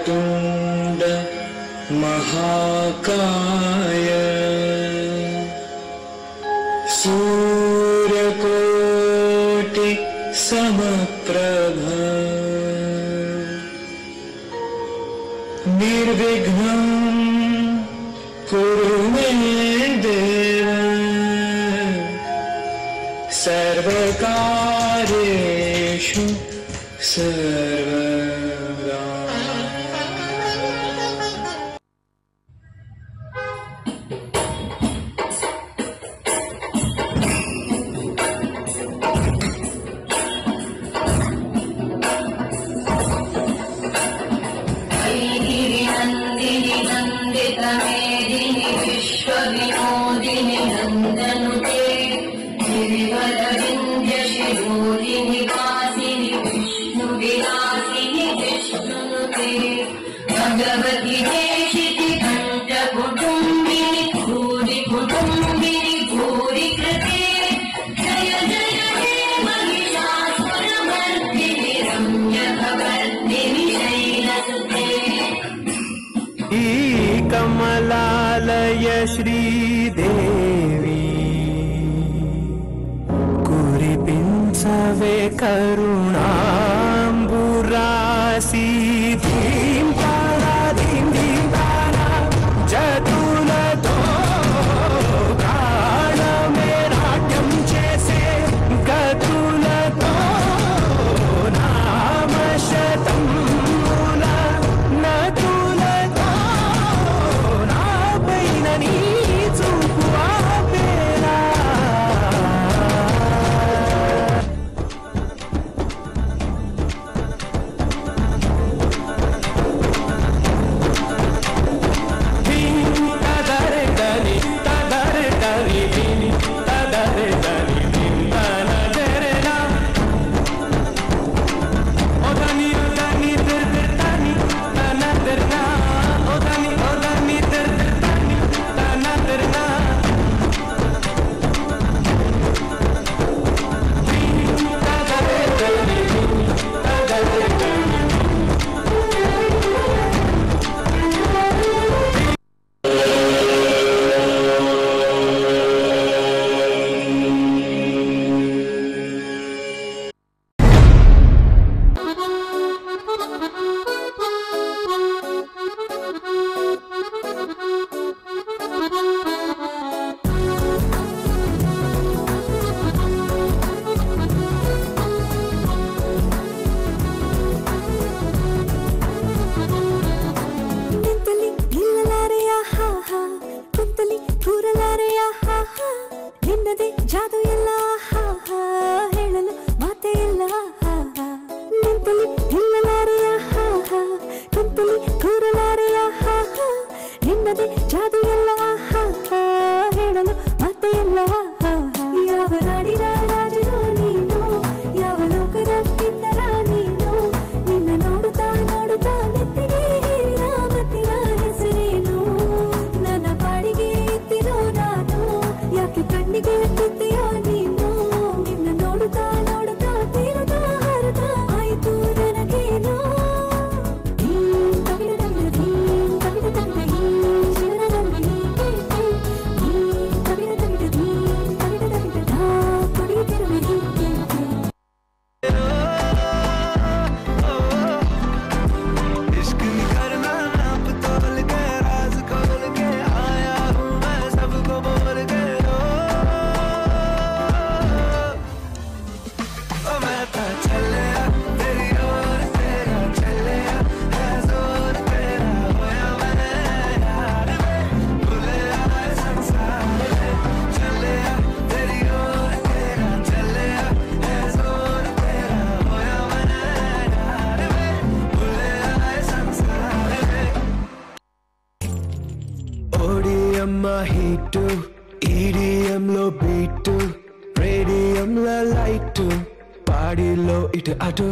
वक्रतुंड महाकाय सूर्यकोटि समप्रभ निर्विघ्नं कुरु मे देव सर्वकार्येषु सर्वदा। नंदिनी नंदित मेदिनी विश्वविनोदिनी नंदनुते गिरिवर विंध्य शिरोदिनी वासिनी विष्णु विलासिनी विष्णुनुते भगवती देशिति कंठ कुटुंबिनी भूरि कुटुंबिनी भूरि कृते जय जय हे महिषासुरमर्दिनी रम्यकवर्दिनी शैलसुते कमलालय श्रीदेवी कुरिपिंचवे करुणांबुरासी धीं तारा धीं धीं तारा जतुलतो गानमे नाट्यं चेसे गतुलतो नामशतं मूल नतुलतो హీటు ఈడియంలో బీటు రేడియంలో లైటు పాడిలో ఇటు అటు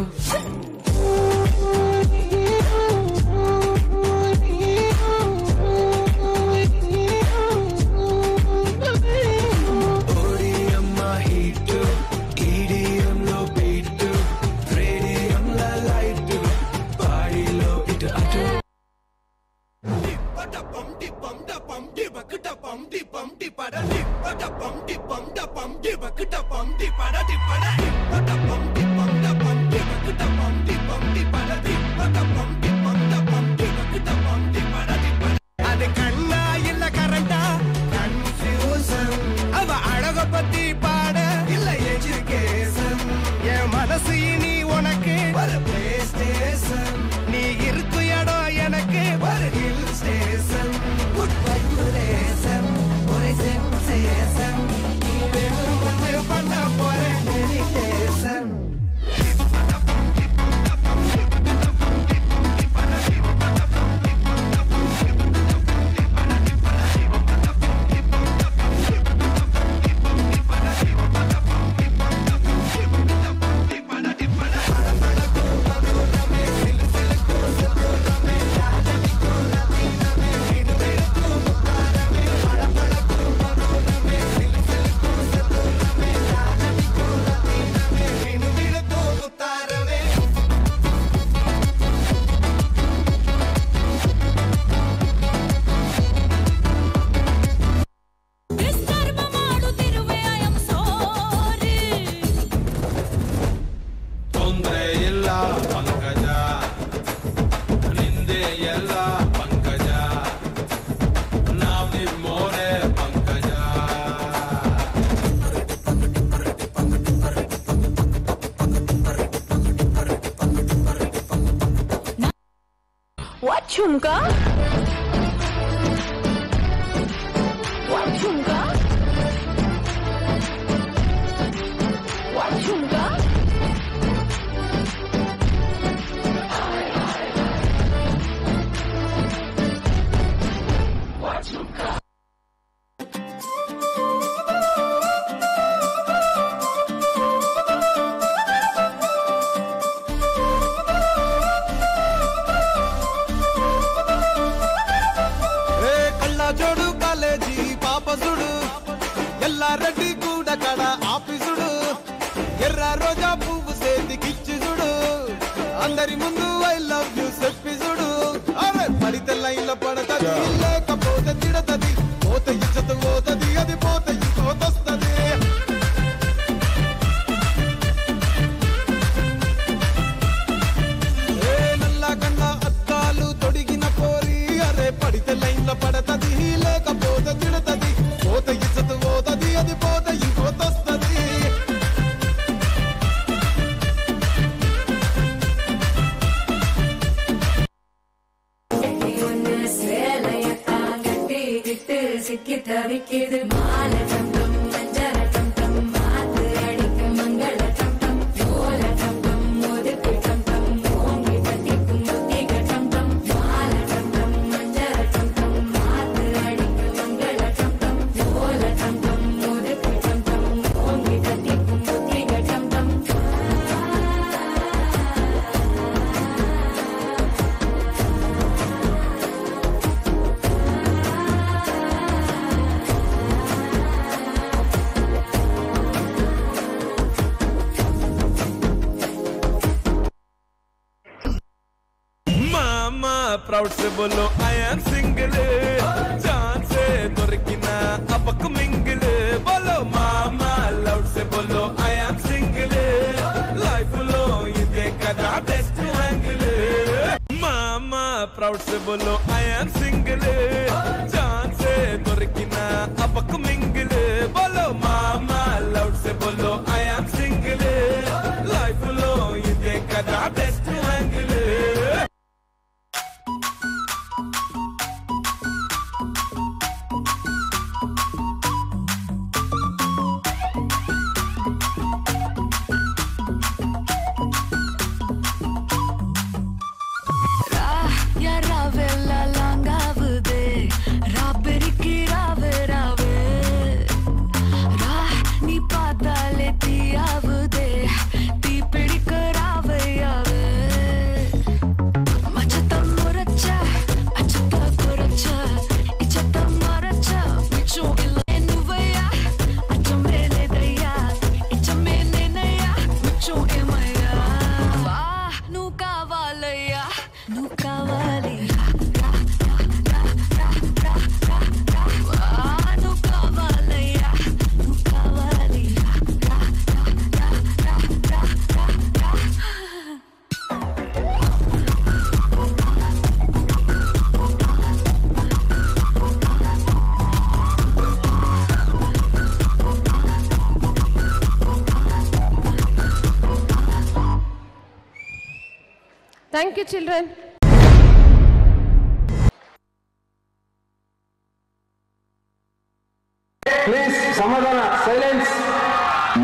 அது கண்ணா இல்ல கரண்டா கன்ஃபியூசன் அவ அழக பத்தி பாட இல்ல எஜுகேஷன் என் மனசு இனி உனக்கு ஒரு பிளே ஸ்டேஷன் நீ இருக்கு இடம் எனக்கு ஒரு ஹில் ஸ்டேஷன் குட் வைப்ரேஷன் ஒரு சென்சேஷன் நீ வேணும் வந்து பண்ண போற மெடிடேஷன் झुमका झुमका झुमका జోడు కాలేజీ పాపసుడు ఎల్లారెడ్డి కూడా కడ ఆఫీసుడు ఎర్ర రోజా పువ్వు సేతికిచ్చి చూడు అందరి ముందు ఐ లవ్ యూ చెప్పి చూడు అరే పడితే లైన్ల పడతది లేకపోతే తిడతది పోతే ఇచ్చత పోతది అది పోతే ఇంకోతొస్తది నల్ల కన్న అద్దాలు తొడిగిన పోరి అరే పడితే లైన్ల పడతది లేకపోతే తిడతది పోతే ఇచ్చత పోతది అది పోతే ఇంకోతొస్తది சிக்கி தவிக்கிது மால சம்பம் மஞ்சள சம்பம் மாத்து அடிக்கு மங்கள சம்பம் ஓல சம்பம் முதுக்கு சம்பம் ஓங்கி தட்டிக்கும் முத்திக சம்பம் மால சம்பம் மஞ்சள சம்பம் மாத்து அடிக்கு மங்கள சம்பம் ஓல சம்பம் முதுக்கு சம்பம் ஓங்கி தட்டிக்கும் முத்திக சம்பம் प्राउड से बोलो आई एम सिंगल जान से दोरकिना अबक मिंगल बोलो मामा लाउड से बोलो आई एम सिंगल लाइफ लो ये देखा बेस्ट एंगल मामा प्राउड से बोलो आई एम सिंगल जान से दोरकिना अबक मिंगल बोलो मामा लाउड से बोलो आई एम सिंगल लाइफ लो ये देखा best angle Thank you, children. Please ಸಮಾಧಾನ, ಸೈಲೆನ್ಸ್.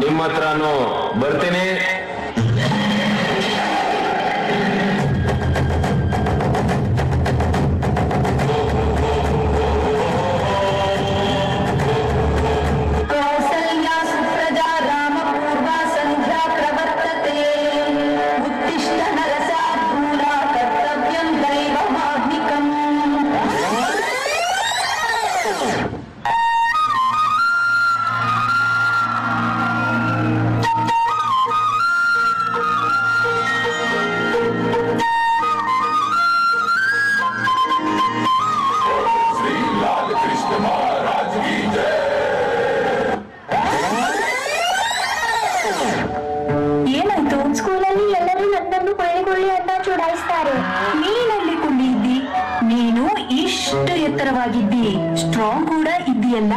ನಿಮ್ಮ ಹತ್ರನೂ ಬರ್ತೇನೆ. ನೀನು ಇಷ್ಟು ಎತ್ತರವಾಗಿದ್ದಿ, ಸ್ಟ್ರಾಂಗ್ ಕೂಡ ಇದ್ದೀಯಲ್ಲ.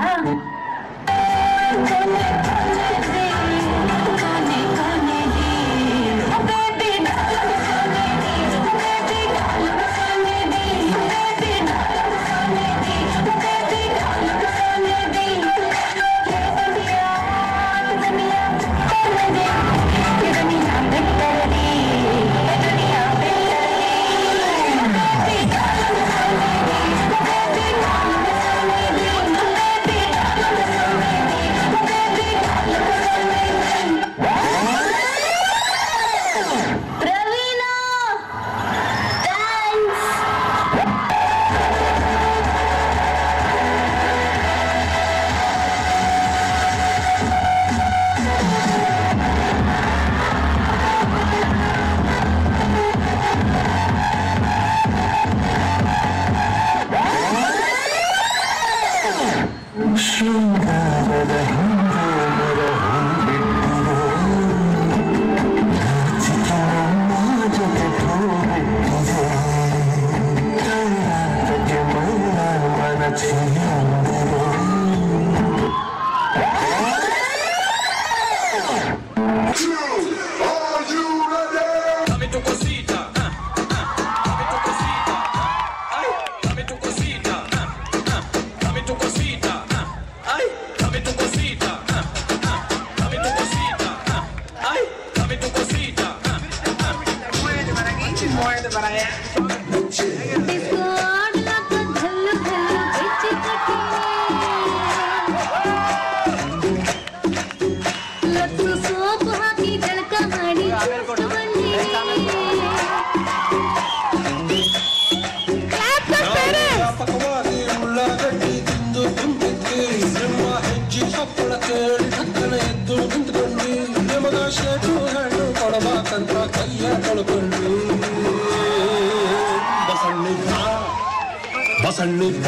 ಬಸಣ್ಣಿದ್ದ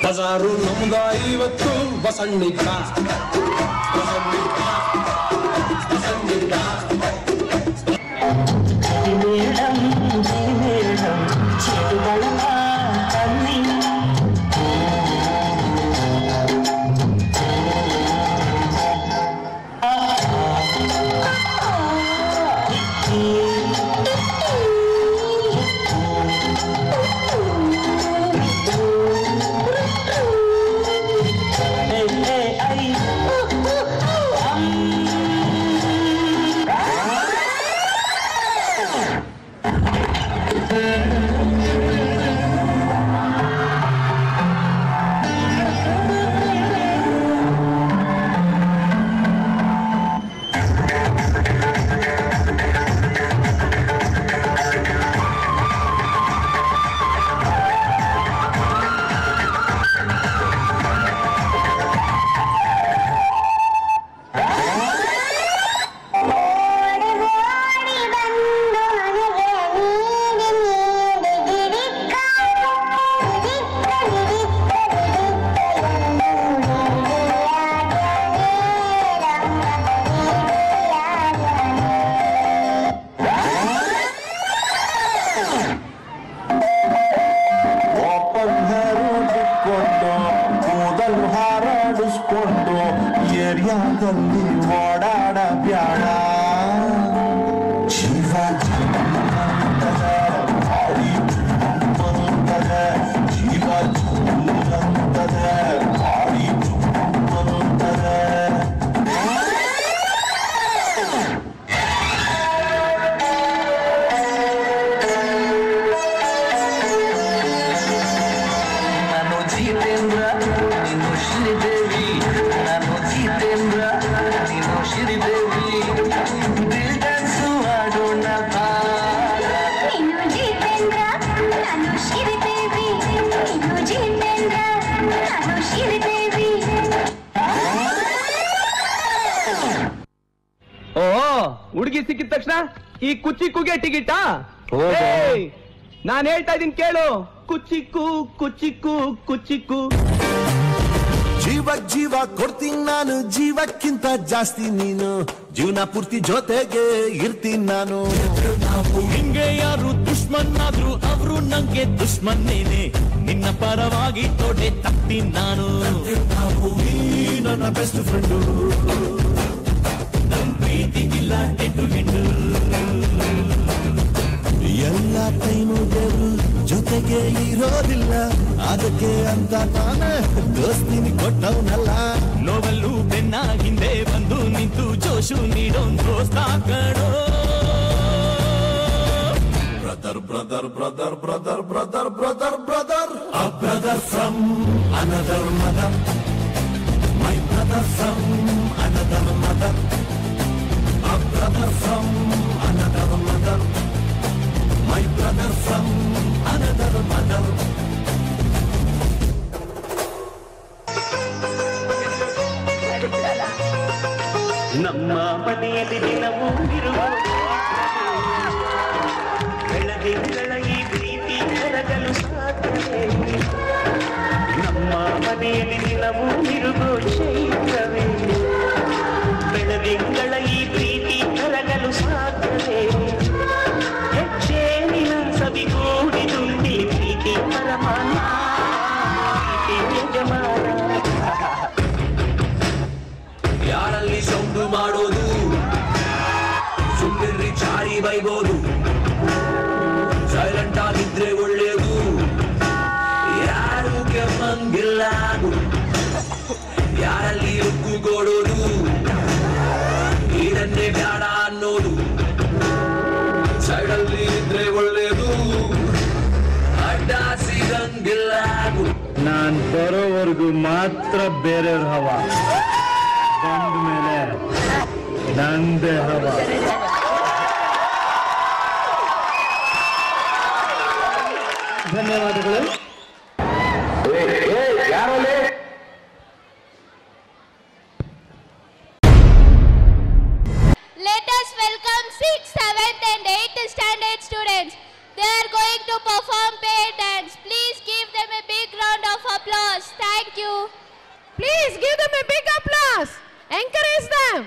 ಬಜಾರು ನಮ್ದ ಇವತ್ತು ಬಸಣ್ಣಿದ್ದ Hey, hey, ay, ಬೇಬಿ ದಿಲ್ ಡ್ಯಾನ್ಸು ಆಡೋಣ ಬಾ ನೀನು ಜಿತೇಂದ್ರ ನಾನು ಶ್ರೀದೇವಿ ನೀನು ಜಿತೇಂದ್ರ ನಾನು ಶ್ರೀದೇವಿ ಓ ಹುಡುಗಿ ಸಿಕ್ಕಿದ ತಕ್ಷಣ ಈ ಕುಚ್ಚಿಕ್ಕುಗೆ ಟಿಕೆಟಾ ನಾನ್ ಹೇಳ್ತಾ ಇದೀನಿ ಕೇಳು ಕುಚ್ಚಿಕ್ಕು ಕುಚ್ಚಿಕ್ಕು ಕುಚ್ಚಿಕ್ಕು ಜೀವ ಕೊಡ್ತೀನಿ ನಾನು ಜೀವಕ್ಕಿಂತ ಜಾಸ್ತಿ ನೀನು ಜೀವನ ಪೂರ್ತಿ ಜೊತೆಗೆ ಇರ್ತೀನಿ ನಾನು ಹಿಂಗೆ ಯಾರು ದುಶ್ಮನ್ನಾದ್ರು ಅವರು ನಂಗೆ ದುಶ್ಮನ್ನೇನೆ ನಿನ್ನ ಪರವಾಗಿ ತೊಡೆ ತಪ್ತೀನಿ ನಾನು ನನ್ನ ಬೆಸ್ಟ್ ಫ್ರೆಂಡು ನಮ್ ಪ್ರೀತಿಗಿಲ್ಲ ಹೆಣ್ಣು ಹೆಣ್ಣು ಎಲ್ಲ ಟೈಮು ದೇವ್ರು ಜೊತೆಗೆ ಇರೋದಿಲ್ಲ ಅದಕ್ಕೆ ಅಂತ ನಾನೇ ದೋಸ್ತಿನಿ ಕೊಟ್ಟವನಲ್ಲ ನೋವಲ್ಲೂ ಬೆನ್ನ ಹಿಂದೆ ಬಂದು ನಿಂತು ಜೋಶು ನೀಡೋನ್ ದೋಸ್ತ ಕಣೋ brother brother brother brother brother brother brother a brother from another mother my brother from another mother a brother from another mother My brother from another mother. ನಮ್ಮ ಮನೆಯಲ್ಲಿ ದಿನವೂ ಇರುವ ಬೆಳದಿಂಗಳ ಈ ಪ್ರೀತಿ ಕರಗಲು ಸಾಧ್ಯವೇ ನಮ್ಮ ಮನೆಯಲ್ಲಿ ದಿನವೂ ಇರುಗೋ ಚೈತ್ರವೇ ಬೆಳದಿಂಗಳ ಈ ಪ್ರೀತಿ ಕರಗಲು ಸಾಧ್ಯವೇ ಸವಿಗೂಡಿದು ಪ್ರೀತಿ ಪರಮಾನ ಪ್ರೀತಿ ಯಜಮಾನ ಯಾರಲ್ಲಿ ಸೌಂಡು ಮಾಡೋದು ಸುಮ್ಮನೆ ಚಾರಿ ಬೈಬೋದು ಸೈಲೆಂಟ್ ಆಗಿದ್ರೆ ಒಳ್ಳೇದು ಯಾರು ಕೆಮ್ಮಂಗಿಲ್ಲ ಯಾರಲ್ಲಿ ಒಕ್ಕುಗೊಡೋದು ಇದನ್ನೇ ಬೇಡ ಅನ್ನೋದು ಸೈಡಲ್ಲಿ ಇದ್ರೆ ಒಳ್ಳೇದು ಅಡ್ಡ ಸಿಗಂಗಿಲ್ಲ ನಾನ್ ಬರೋವರೆಗೂ ಮಾತ್ರ ಬೇರೆಯವ್ರ ಹವ ಬಂದ ಮೇಲೆ ನಂದೇ ಹವ ಧನ್ಯವಾದಗಳು ಯಾರಲ್ಲಿ Let us welcome 6th, 7th and 8th standard students. They are going to perform pair dance. Please give them a big round of applause. Thank you. Please give them a big applause. Encourage them.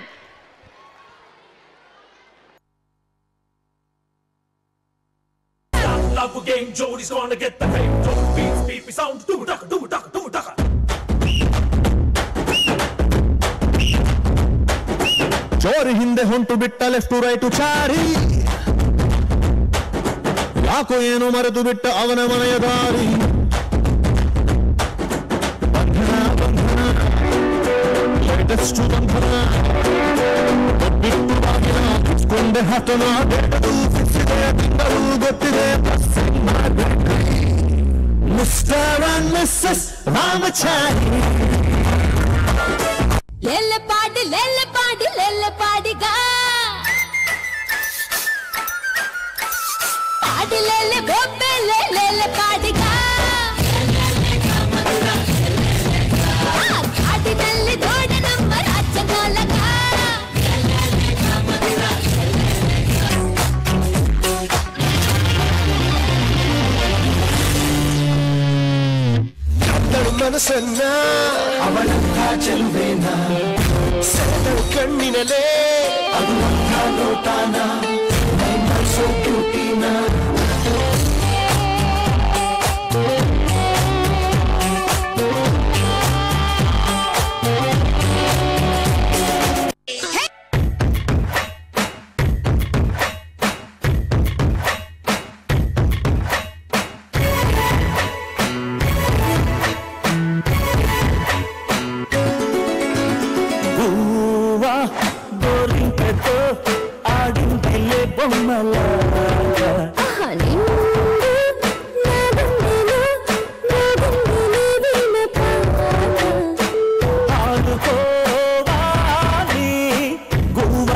Love game, Jody's gonna get the fame. Jody beats, beep, sound, do duck, do duck, do duck. ಚೋರಿ ಹಿಂದೆ ಹೊಂಟು ಬಿಟ್ಟ left right Chari ಯಾಕೋ ಏನೋ ಮರೆತು ಬಿಟ್ಟ ಅವನ ಮನೆಯ ದಾರಿ ಬಂಧನ ಬಂಧನ ಲೇಟೆಸ್ಟ್ ಬಂಧನ ಬಿಟ್ಟು ಬಾಗಿನ ಕೊಂಡೆ ಹತನ ಬೆಟ್ಟದು ಫಿಕ್ಸಿದೆ ತಿಂಗಳು ಗೊತ್ತಿದೆ mister and missus Ramachari Lelle paadi, lelle paadi, lelle paadiga. Paadi lelle bobbe, lelle paadiga. Paadi nalli doda namma rajagalaga. ಕತ್ತಳು ಮನಸ್ಸನ್ನ ಅವಳಂತ ಚೆಲುವೇನ ಸೆಳೆದಳು ಕಣ್ಣಿನಲೇ ಅದು ಅಂಥ ಲೋಟಾನ ಮೈಸೋ ಬ್ಯೂಟಿನ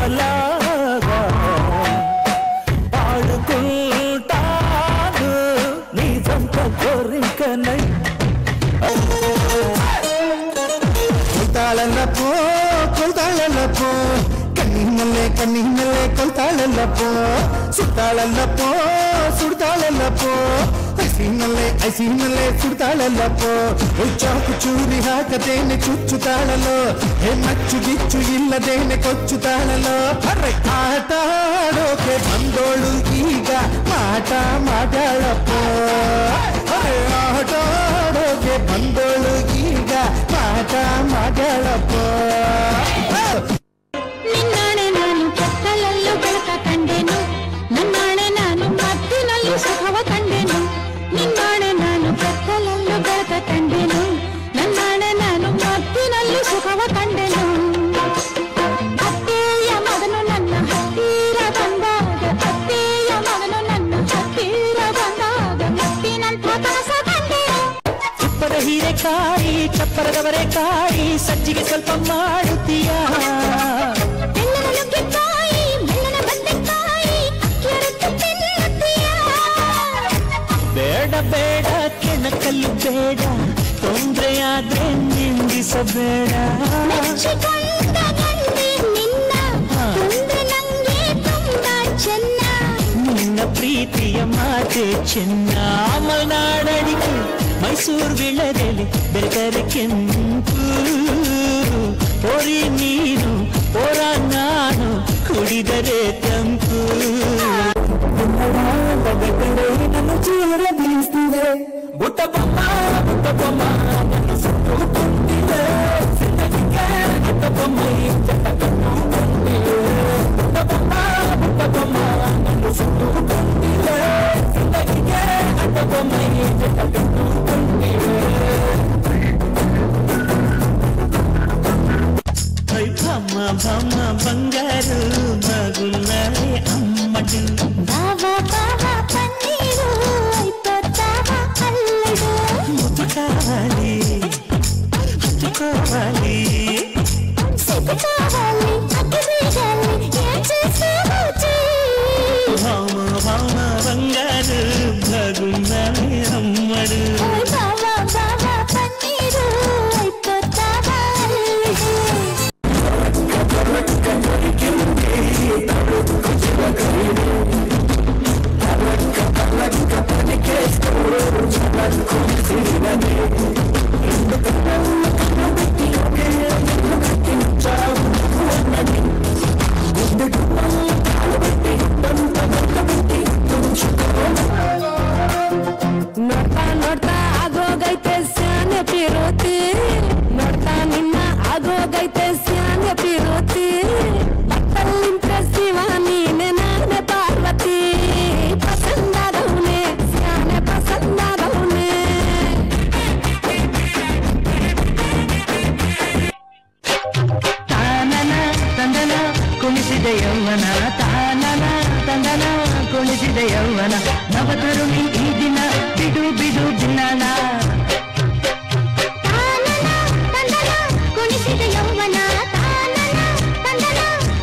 ప్రేమలాగా పాడుకుంటాను నీ సొంత కోరికనై కొల్తాళల్లపో కొల్తాళల్లపో కన్నీనల్లే కొల్తాళల్లపో సుట్టాళల్లపో ಸುಡ್ತಾಳಲ್ಲಪ್ಪೋ ಐಸೀನಲ್ಲೇ ಸುಡ್ತಾಳಲ್ಲಪ್ಪೋ ಚಾಕು ಚೂರಿ ಹಾಕದೇನೆ ಚುಚ್ಚುತ್ತಾಳಲ್ಲೋ ಹೇ ಮಚ್ಚು ಗಿಚ್ಚು ಇಲ್ಲದೇನೆ ಕೊಚ್ಚುತ್ತಾಳಲ್ಲೋ ಅರೆ ಆಟ ಆಡೋಕೆ ಬಂದೋಳು ಈಗ ಮಾಟ ಮಾಡ್ಯಾಳಪ್ಪೋ ಅರೆ ಆಟ ಆಡೋಕೆ ಬಂದೋಳು ಈಗ ಮಾಟ ಮಾಡ್ಯಾಳಪ್ಪೋ ನಿನ್ನಾಣೆ ನಾನು ಕತ್ತಲಲ್ಲೂ ಬೆಳಕ ಕಂಡೆನು ನನ್ನಾಣೆ ನಾನು ಮದ್ದಿನಲ್ಲೂ ಸುಖವ ಕಂಡೆನು ನಿನ್ನಾಣೆ ನಾನು ಕತ್ತಲಲ್ಲೂ ಬೆಳಕ ಕಂಡೆನು ನನ್ನಾಣೆ ನಾನು ಮದ್ದಿನಲ್ಲೂ ಸುಖವ ಕಂಡೆನು ಅತ್ತೆಯ ಮಗನು ನನ್ನ ಹತ್ತಿರ ಬಂದಾಗ ಅತ್ತೆಯ ಮಗನು ನನ್ನ ಹತ್ತಿರ ಬಂದಾಗ ಮತ್ತಿನಂಥ ಕನಸ ಕಂಡೆನು ತುಪ್ಪದ ಹೀರೆಕಾಯಿ ಚಪ್ಪರದವರೆ ಕಾಯಿ ಸಜ್ಜಿಗೆ ಸ್ವಲ್ಪ ಮಾಡುತ್ತೀಯ ಬೇಡ ಬೇಡ ಕೆಣಕಲ್ಲು ಬೇಡ ತೊಂದರೆಯಾದ್ರೆ ನಿಂದಿಸಬೇಡ ನಿನ್ನ ಪ್ರೀತಿಯ ಮಾತೆ ಚೆನ್ನ ಮಲೆನಾಡಡಿಕೆ ಮೈಸೂರು ವಿಳದೆಲೆ ಬೆಳಗರೆ ಕೆಂಪು ಪೋರಿ ನೀನು ಪೋರ ನಾನು ಕುಡಿದರೆ ತಂಪು ನನ್ನ ಜೀವನ ಬೀಸ್ತಿದೆ ಬುಟ್ಟ ಬೊಮ್ಮ ನನ್ನ ಸುತ್ತುಕೊಂಡಿದೆ ಸಿಂದಗಿಗೆ ಬುಟ್ಟ ಬೊಮ್ಮ ಬುಟ್ಟ ಬೊಮ್ಮ ನನ್ನ ಸುತ್ತುಕೊಂಡಿದೆ ಸಿಂದಗಿಗೆ ಅಡ್ಡ ಬೊಮ್ಮ భమ్మ భమ్మ బంగారు మగుల్లారే అమ్మడు బావా బావా పన్నీరు అయిపోతావా అల్లుడు ముట్టుకోవాలి హత్తుకోవాలి సిగ్గుకోవాలి అగ్గివేయాలి ఏం చేసావో చెయ్యి భమ్మ భమ్మ బంగారు మగుల్లారే అమ్మడు బావా బావా పన్నీరు అయిపోతావా అల్లుడు ನೋಡ್ತಾ ನೋಡ್ತಾ ಆಗೋಗೈತೆ ಸ್ಯಾನೆ ಪಿರೋತಿ ನೋಡ್ತಾ ನಿನ್ನ ಆಗೋಗೈತೆ ಸ್ಯಾನೆ ಪಿರೋತಿ ಪಕ್ಕಲ್ಲಿಂತ ಶಿವ ನೀನೆ ನಾನೆ ಪಾರ್ವತಿ ಪಸಂದಾದವನೆ ಸ್ಯಾನೆ ಪಸಂದಾದವನೆ ತಾನನ ತಂದನ ಕುಣಿಸಿದ ಯೌವನ ತಾನನ ತಂದನ ಕುಣಿಸಿದ ಯೌವನ ನವತರುಣಿ ಈ ದಿನ ಬಿಡು ಬಿಡು ಬಿನ್ನಾಣ ತಾನನ ತಂದನ ಕುಣಿಸಿದ ಯೌವನ ತಾನನ ತಂದನ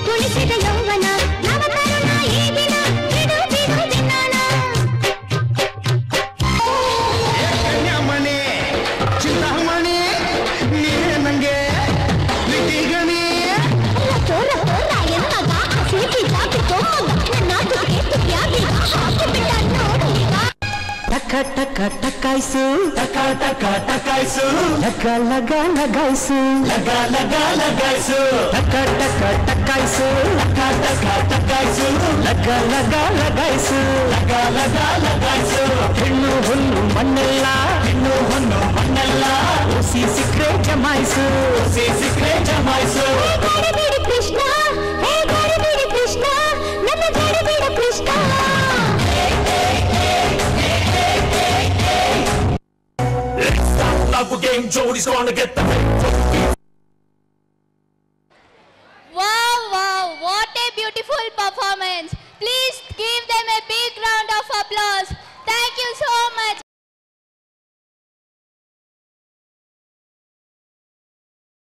ಕುಣಿಸಿದ ಯೌವನ ನವತರುಣ ಈ ದಿನ ಬಿಡು ಬಿಡು ದಿನಾಣ ಕನ್ಯಾಮಣಿ ಚಿಂತಾಮಣಿ ನೀನೇ ನಂಗೆ ನಿಟ್ಟಿಗಣಿ ಚೋರ ಚೋರ ಎನ್ನಗ ಹಸಿ ಜಾಬಿಟ್ಟು ನನ್ನ ತುಟಿ ತುಟಿಯಾಗಿ ಹಾಕಿಬಿಟ್ಟ ನೋಡು ಈಗ ಟಕ ಟಕ ಟಕಾಯ್ಸು ಟಕ ಟಕ ಟಕಾಯ್ಸು ಲಗ ಲಗ ಲಗಾಯ್ಸು ಲಗ ಲಗ ಲಗಾಯ್ಸು ಟಕ ಟಕ ಟಕಾಯ್ಸು ಲಗ ಟಕ ಟಕಾಯ್ಸು ಲಗ ಲಗ ಲಗಾಯ್ಸು ಲಗ ಲಗ ಲಗಾಯ್ಸು ಹೆಣ್ಣು ಹುಲ್ಲು ಮಣ್ಣೆಲ್ಲ ಹೆಣ್ಣು ಹುಲ್ಲು ಮಣ್ಣೆಲ್ಲ ಉಸಿ ಸಿಕ್ರೆ ಜಮಾಯ್ಸು ಉಸಿ ಸಿಕ್ರೆ ಜಮಾಯ್ಸು ಗಡಿಬಿಡಿ ಕೃಷ್ಣ ಹೇ ಗಡಿಬಿಡಿ ಕೃಷ್ಣ ನನ್ನ ಗಡಿಬಿಡಿ Krishna Love game, Jody's gonna get the Wow, wow, what a beautiful performance. Please give them a big round of applause. Thank you so much.